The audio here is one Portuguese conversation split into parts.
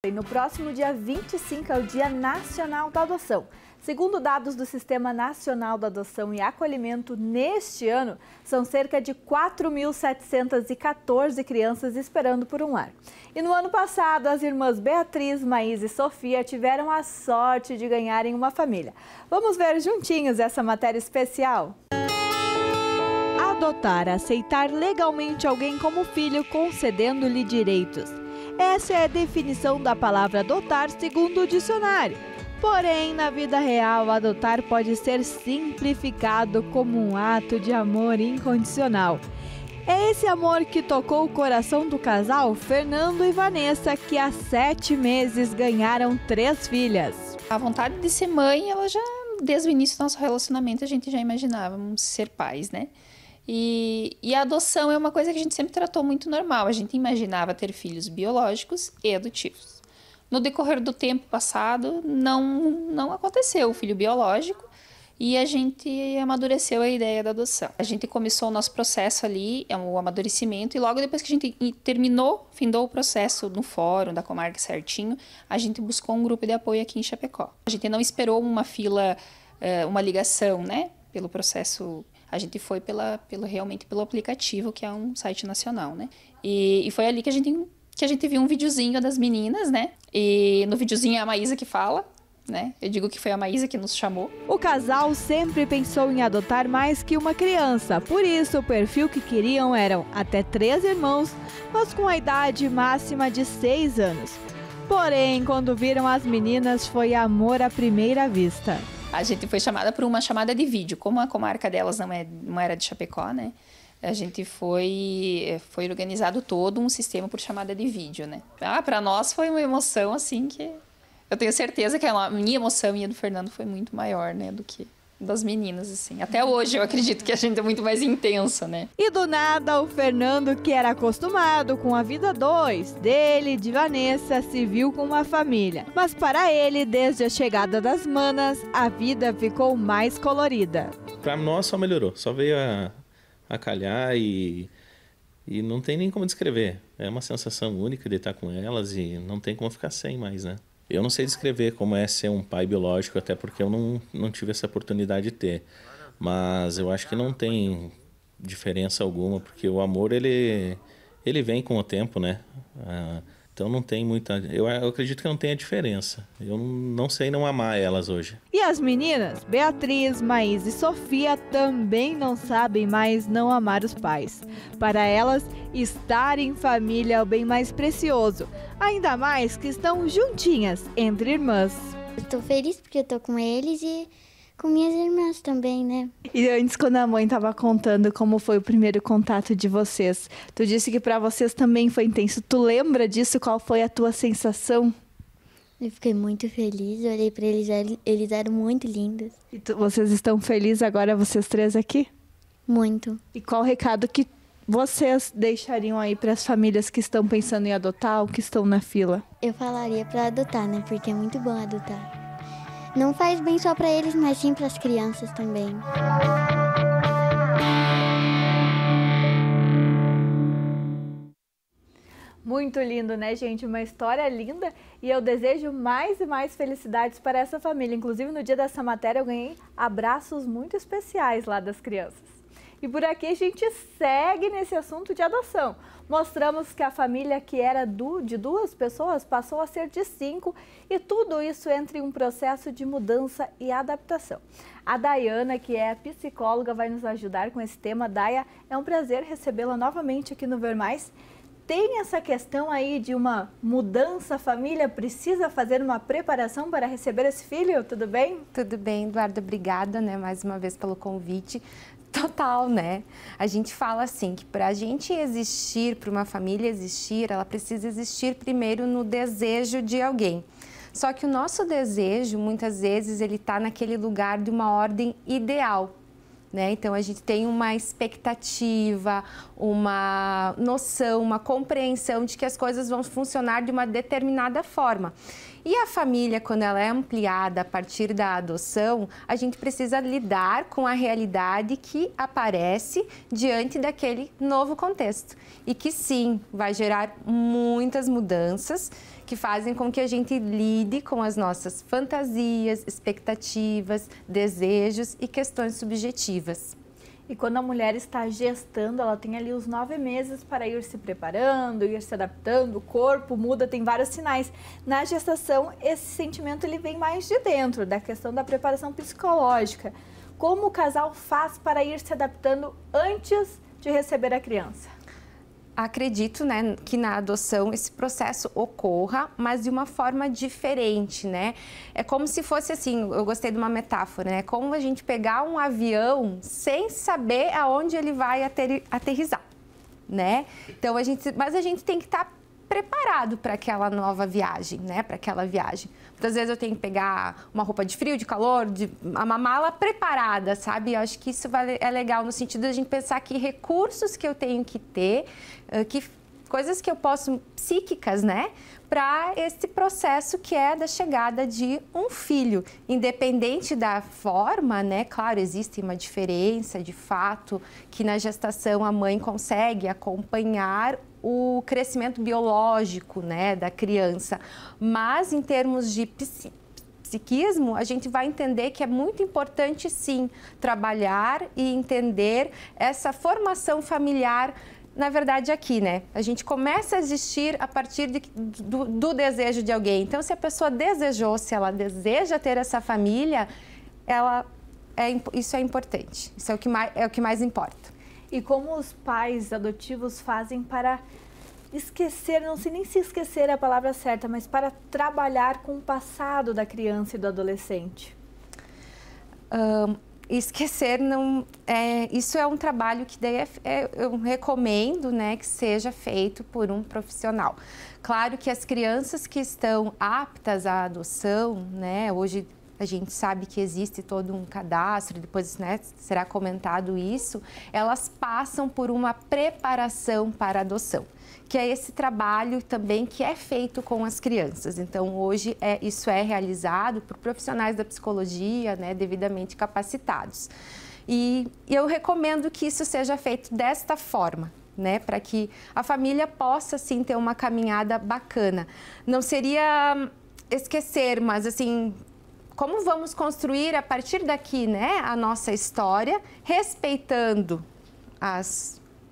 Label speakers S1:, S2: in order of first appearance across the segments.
S1: E no próximo dia 25 é o Dia Nacional da Adoção. Segundo dados do Sistema Nacional da Adoção e Acolhimento, neste ano, são cerca de 4.714 crianças esperando por um lar. E no ano passado, as irmãs Beatriz, Maís e Sofia tiveram a sorte de ganharem uma família. Vamos ver juntinhos essa matéria especial. Adotar, aceitar legalmente alguém como filho, concedendo-lhe direitos. Essa é a definição da palavra adotar segundo o dicionário. Porém, na vida real, adotar pode ser simplificado como um ato de amor incondicional. É esse amor que tocou o coração do casal Fernando e Vanessa, que há 7 meses ganharam 3 filhas.
S2: A vontade de ser mãe, ela já, desde o início do nosso relacionamento, a gente já imaginávamos ser pais, né? E a adoção é uma coisa que a gente sempre tratou muito normal. A gente imaginava ter filhos biológicos e adotivos. No decorrer do tempo passado, não aconteceu o filho biológico e a gente amadureceu a ideia da adoção. A gente começou o nosso processo ali, o amadurecimento, e logo depois que a gente findou o processo no fórum da comarca certinho, a gente buscou um grupo de apoio aqui em Chapecó. A gente não esperou uma fila, uma ligação, né, pelo processo. A gente foi realmente pelo aplicativo, que é um site nacional, né? E foi ali que a gente viu um videozinho das meninas, né? E no videozinho é a Maísa que fala, né? Eu digo que foi a Maísa que nos chamou.
S1: O casal sempre pensou em adotar mais que uma criança, por isso o perfil que queriam eram até 3 irmãos, mas com a idade máxima de 6 anos. Porém, quando viram as meninas, foi amor à primeira vista.
S2: A gente foi chamada por uma chamada de vídeo. Como a comarca delas não era de Chapecó, né? A gente foi organizado todo um sistema por chamada de vídeo, né? Para nós foi uma emoção, assim, que eu tenho certeza que a minha emoção e a do Fernando foi muito maior, né? Do que das meninas, assim. Até hoje eu acredito que a gente é muito mais intensa, né?
S1: E do nada, o Fernando, que era acostumado com a vida 2 dele e de Vanessa, se viu com uma família. Mas para ele, desde a chegada das manas, a vida ficou mais colorida.
S3: Para nós só melhorou, só veio a calhar e não tem nem como descrever. É uma sensação única de estar com elas e não tem como ficar sem mais, né? Eu não sei descrever como é ser um pai biológico, até porque eu não tive essa oportunidade de ter. Mas eu acho que não tem diferença alguma, porque o amor, ele vem com o tempo, né? Então não tem muita... Eu acredito que não tenha diferença. Eu não sei não amar elas hoje.
S1: E as meninas, Beatriz, Maís e Sofia, também não sabem mais não amar os pais. Para elas, estar em família é o bem mais precioso. Ainda mais que estão juntinhas, entre irmãs.
S4: Eu tô feliz porque eu tô com eles e com minhas irmãs também, né?
S1: E antes, quando a mãe estava contando como foi o primeiro contato de vocês, tu disse que para vocês também foi intenso. Tu lembra disso? Qual foi a tua sensação?
S4: Eu fiquei muito feliz, eu olhei para eles, eles eram muito lindos.
S1: E vocês estão felizes agora, vocês 3 aqui?
S4: Muito.
S1: E qual o recado que vocês deixariam aí para as famílias que estão pensando em adotar ou que estão na fila?
S4: Eu falaria para adotar, né? Porque é muito bom adotar. Não faz bem só para eles, mas sim para as crianças também.
S1: Muito lindo, né, gente? Uma história linda e eu desejo mais e mais felicidades para essa família. Inclusive, no dia dessa matéria, eu ganhei abraços muito especiais lá das crianças. E por aqui a gente segue nesse assunto de adoção. Mostramos que a família que era de 2 pessoas passou a ser de 5 e tudo isso entre um processo de mudança e adaptação. A Dayana, que é psicóloga, vai nos ajudar com esse tema. Daya, é um prazer recebê-la novamente aqui no Ver Mais. Tem essa questão aí de uma mudança, a família precisa fazer uma preparação para receber esse filho, tudo bem?
S5: Tudo bem, Eduarda, obrigada, né, mais uma vez pelo convite. Total, né? A gente fala assim, que para a gente existir, para uma família existir, ela precisa existir primeiro no desejo de alguém. Só que o nosso desejo, muitas vezes, ele está naquele lugar de uma ordem ideal. Né? Então, a gente tem uma expectativa, uma noção, uma compreensão de que as coisas vão funcionar de uma determinada forma. E a família, quando ela é ampliada a partir da adoção, a gente precisa lidar com a realidade que aparece diante daquele novo contexto. E que sim, vai gerar muitas mudanças, que fazem com que a gente lide com as nossas fantasias, expectativas, desejos e questões subjetivas.
S1: E quando a mulher está gestando, ela tem ali os 9 meses para ir se preparando, ir se adaptando, o corpo muda, tem vários sinais. Na gestação, esse sentimento ele vem mais de dentro, da questão da preparação psicológica. Como o casal faz para ir se adaptando antes de receber a criança?
S5: Acredito, né, que na adoção esse processo ocorra, mas de uma forma diferente, né? É como se fosse assim, eu gostei de uma metáfora, né? Como a gente pegar um avião sem saber aonde ele vai aterrissar, né? Então mas a gente tem que estar preparado para aquela nova viagem, né? Para aquela viagem. Muitas vezes eu tenho que pegar uma roupa de frio, de calor, uma mala preparada, sabe? Eu acho que isso é legal no sentido de a gente pensar que recursos que eu tenho que ter, coisas que eu posso, psíquicas, né? Para esse processo que é da chegada de um filho. Independente da forma, né? Claro, existe uma diferença de fato que na gestação a mãe consegue acompanhar o crescimento biológico, né, da criança. Mas em termos de psiquismo, a gente vai entender que é muito importante, sim, trabalhar e entender essa formação familiar. Na verdade, aqui, né? A gente começa a existir a partir do desejo de alguém. Então, se a pessoa desejou, se ela deseja ter essa família, isso é importante. Isso é o que mais importa.
S1: E como os pais adotivos fazem para esquecer, não sei nem se esquecer é a palavra certa, mas para trabalhar com o passado da criança e do adolescente?
S5: Esquecer não isso é um trabalho que daí eu recomendo, né, que seja feito por um profissional. Claro que as crianças que estão aptas à adoção, né, hoje a gente sabe que existe todo um cadastro, depois, né, será comentado isso, elas passam por uma preparação para a adoção, que é esse trabalho também que é feito com as crianças. Então, hoje, isso é realizado por profissionais da psicologia, né, devidamente capacitados. E eu recomendo que isso seja feito desta forma, né, para que a família possa, sim, ter uma caminhada bacana. Não seria esquecer, mas, assim, como vamos construir a partir daqui, né, a nossa história, respeitando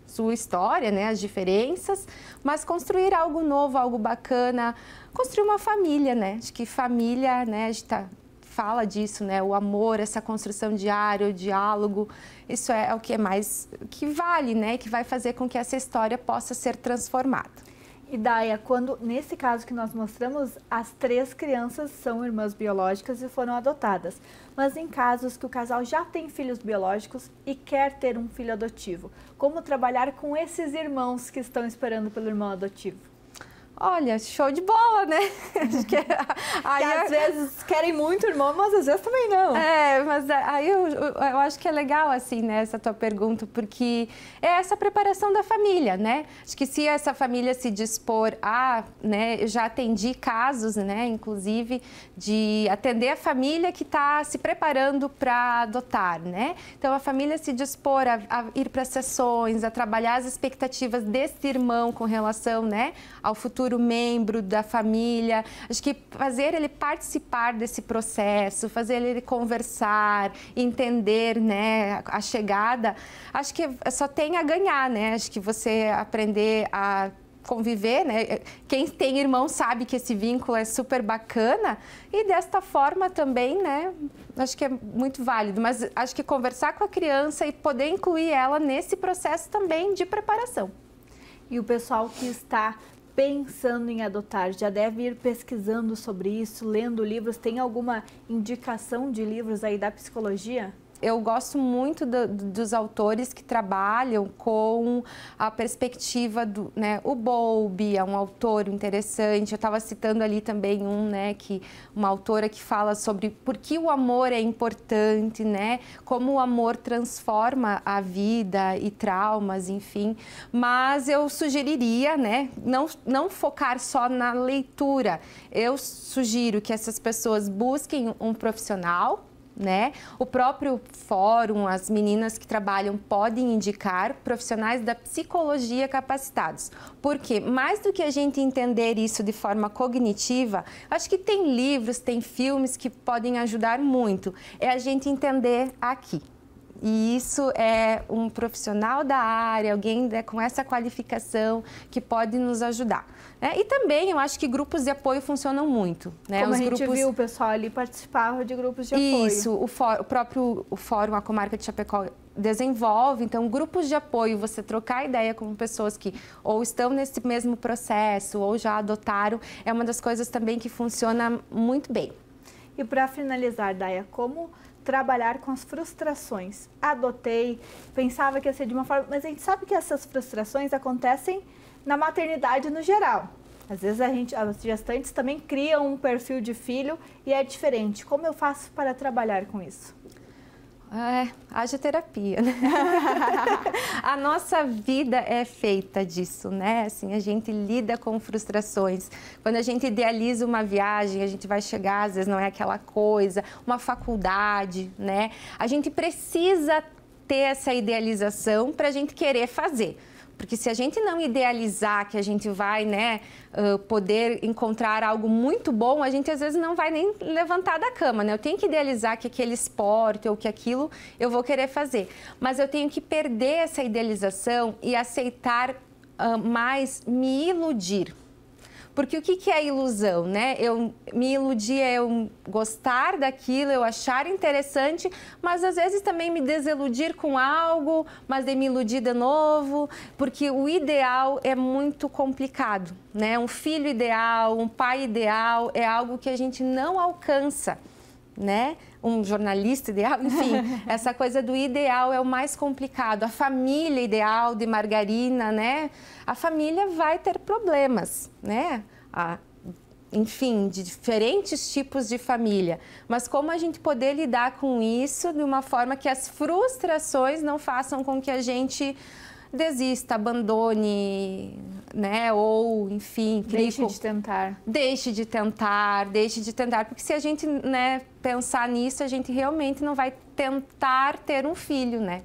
S5: sua história, né, as diferenças, mas construir algo novo, algo bacana, construir uma família, né? Acho que família, né, a gente fala disso, né, o amor, essa construção diária, o diálogo, isso é o que que vale, né, que vai fazer com que essa história possa ser transformada.
S1: E Daia, nesse caso que nós mostramos, as 3 crianças são irmãs biológicas e foram adotadas. Mas em casos que o casal já tem filhos biológicos e quer ter um filho adotivo, como trabalhar com esses irmãos que estão esperando pelo irmão adotivo?
S5: Olha, show de bola, né?
S1: Às vezes querem muito irmão, mas às vezes também não.
S5: Mas aí eu acho que é legal, assim, né, essa tua pergunta, porque é essa preparação da família, né? Acho que se essa família se dispor né, eu já atendi casos, né, inclusive, de atender a família que está se preparando para adotar, né? Então, a família se dispor a ir para sessões, a trabalhar as expectativas desse irmão com relação, né, ao futuro membro da família, acho que fazer ele participar desse processo, fazer ele conversar, entender, né, a chegada, acho que só tem a ganhar, né? Acho que você aprender a conviver, né? Quem tem irmão sabe que esse vínculo é super bacana e desta forma também, né? Acho que é muito válido, mas acho que conversar com a criança e poder incluir ela nesse processo também de preparação.
S1: E o pessoal que está pensando em adotar, já deve ir pesquisando sobre isso, lendo livros, tem alguma indicação de livros aí da psicologia?
S5: Eu gosto muito dos autores que trabalham com a perspectiva do, né, o Bowlby é um autor interessante. Eu estava citando ali também uma autora que fala sobre por que o amor é importante, né? Como o amor transforma a vida e traumas, enfim. Mas eu sugeriria, né, não focar só na leitura. Eu sugiro que essas pessoas busquem um profissional, né? O próprio fórum, as meninas que trabalham podem indicar profissionais da psicologia capacitados. Porque mais do que a gente entender isso de forma cognitiva, acho que tem livros, tem filmes que podem ajudar muito. É a gente entender aqui. E isso é um profissional da área, alguém com essa qualificação que pode nos ajudar. E também eu acho que grupos de apoio funcionam muito. Né?
S1: Como a gente viu, o pessoal ali participava de grupos de apoio.
S5: Isso, o próprio Fórum, a Comarca de Chapecó, desenvolve, então, grupos de apoio, você trocar ideia com pessoas que ou estão nesse mesmo processo ou já adotaram, é uma das coisas também que funciona muito bem.
S1: E para finalizar, Daia, como trabalhar com as frustrações? Adotei, pensava que ia ser de uma forma, mas a gente sabe que essas frustrações acontecem na maternidade no geral. Às vezes as gestantes também criam um perfil de filho e é diferente. Como eu faço para trabalhar com isso?
S5: Haja terapia, né? A nossa vida é feita disso, né? Assim, a gente lida com frustrações. Quando a gente idealiza uma viagem, a gente vai chegar, às vezes não é aquela coisa, uma faculdade, né? A gente precisa ter essa idealização para a gente querer fazer. Porque se a gente não idealizar que a gente vai, né, poder encontrar algo muito bom, a gente às vezes não vai nem levantar da cama, né? Eu tenho que idealizar que aquele esporte ou que aquilo eu vou querer fazer. Mas eu tenho que perder essa idealização e aceitar mais me iludir. Porque o que é ilusão, né? Eu me iludir é eu gostar daquilo, eu achar interessante, mas às vezes também me desiludir com algo, mas de me iludir de novo, porque o ideal é muito complicado, né? Um filho ideal, um pai ideal é algo que a gente não alcança, né? Um jornalista ideal, enfim, essa coisa do ideal é o mais complicado. A família ideal de margarina, né? A família vai ter problemas, né? Enfim, de diferentes tipos de família. Mas como a gente poder lidar com isso de uma forma que as frustrações não façam com que a gente desista, abandone, né? Ou, enfim...
S1: Deixe de tentar.
S5: Deixe de tentar, porque se a gente, né, pensar nisso, a gente realmente não vai tentar ter um filho, né?